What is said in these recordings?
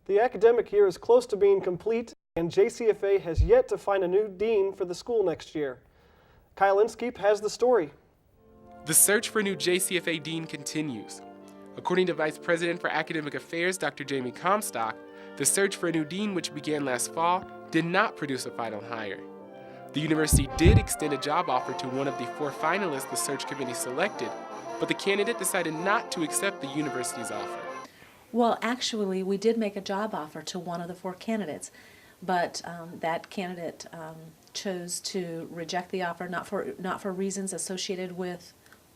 The academic year is close to being complete, and JCFA has yet to find a new dean for the school next year. Kyle Inskeep has the story. The search for a new JCFA dean continues. According to Vice President for Academic Affairs, Dr. Jamie Comstock, the search for a new dean, which began last fall, did not produce a final hire. The university did extend a job offer to one of the 4 finalists the search committee selected, but the candidate decided not to accept the university's offer. Well, actually, we did make a job offer to one of the 4 candidates, but that candidate chose to reject the offer, not for reasons associated with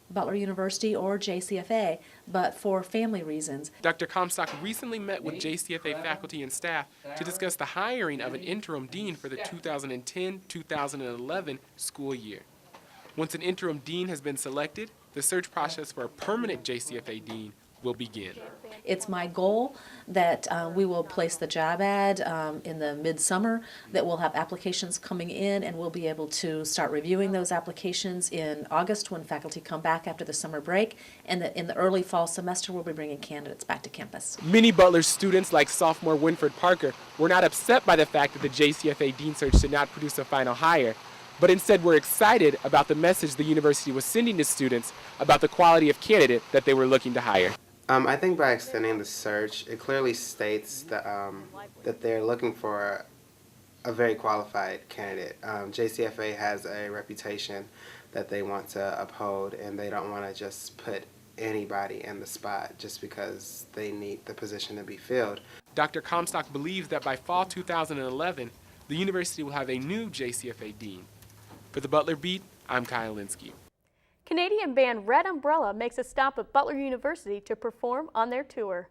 Butler University or JCFA, but for family reasons. Dr. Comstock recently met with JCFA faculty and staff to discuss the hiring of an interim dean for the 2010-2011 school year. Once an interim dean has been selected, the search process for a permanent JCFA dean will begin. It's my goal that we will place the job ad in the midsummer, that we'll have applications coming in, and we'll be able to start reviewing those applications in August when faculty come back after the summer break, and that in the early fall semester we'll be bringing candidates back to campus. Many Butler students, like sophomore Winfred Parker, were not upset by the fact that the JCFA dean search did not produce a final hire, but instead were excited about the message the university was sending to students about the quality of candidate that they were looking to hire. I think by extending the search, it clearly states that they're looking for a very qualified candidate. JCFA has a reputation that they want to uphold, and they don't want to just put anybody in the spot just because they need the position to be filled. Dr. Comstock believes that by fall 2011, the university will have a new JCFA dean. For the Butler Beat, I'm Kyle Inskeep. Canadian band Red Umbrella makes a stop at Butler University to perform on their tour.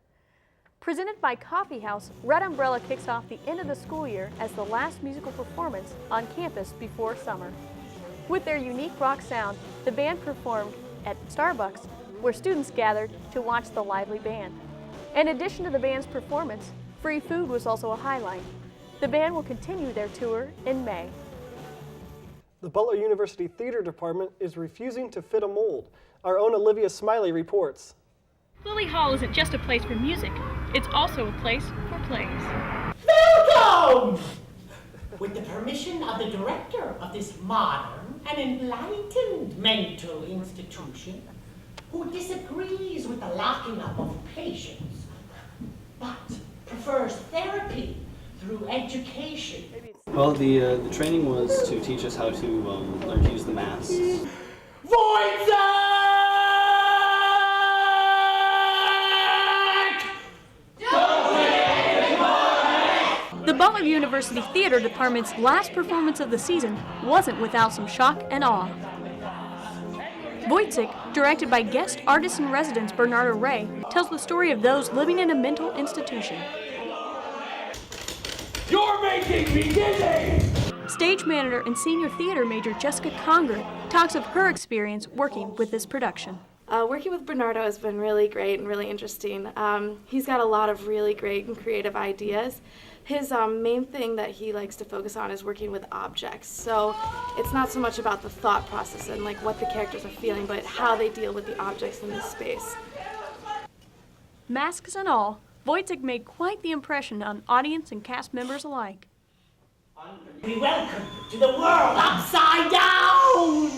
Presented by Coffee House, Red Umbrella kicks off the end of the school year as the last musical performance on campus before summer. With their unique rock sound, the band performed at Starbucks, where students gathered to watch the lively band. In addition to the band's performance, free food was also a highlight. The band will continue their tour in May. The Butler University Theater Department is refusing to fit a mold. Our own Olivia Smiley reports. Lily Hall isn't just a place for music, it's also a place for plays. Welcome! With the permission of the director of this modern and enlightened mental institution, who disagrees with the locking up of patients, but prefers therapy through education. Well, the training was to teach us how to learn to use the masks. The Butler University Theater Department's last performance of the season wasn't without some shock and awe. Wojciech, directed by guest artist-in-residence Bernardo Ray, tells the story of those living in a mental institution. You're making me dizzy! Stage manager and senior theater major Jessica Conger talks of her experience working with this production. Working with Bernardo has been really great and really interesting. He's got a lot of really great and creative ideas. His main thing that he likes to focus on is working with objects. So it's not so much about the thought process and like what the characters are feeling, but how they deal with the objects in this space. Masks and all, Wojciech made quite the impression on audience and cast members alike. Be welcome to the world upside down!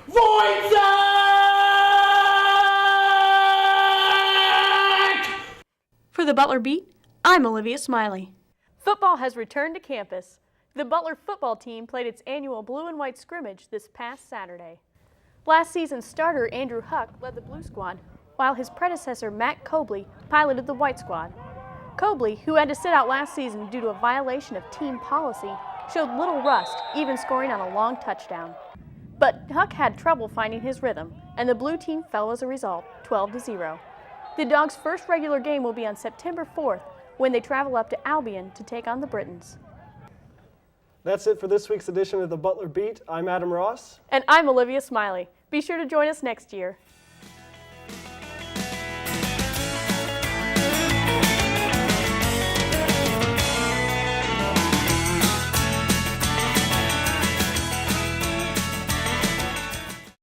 Wojciech! For the Butler Beat, I'm Olivia Smiley. Football has returned to campus. The Butler football team played its annual blue and white scrimmage this past Saturday. Last season's starter Andrew Huck led the blue squad, while his predecessor Matt Cobley piloted the white squad. Cobley, who had to sit out last season due to a violation of team policy, showed little rust, even scoring on a long touchdown. But Huck had trouble finding his rhythm, and the blue team fell as a result, 12-0. The Dogs' first regular game will be on September 4th, when they travel up to Albion to take on the Britons. That's it for this week's edition of the Butler Beat. I'm Adam Ross. And I'm Olivia Smiley. Be sure to join us next year.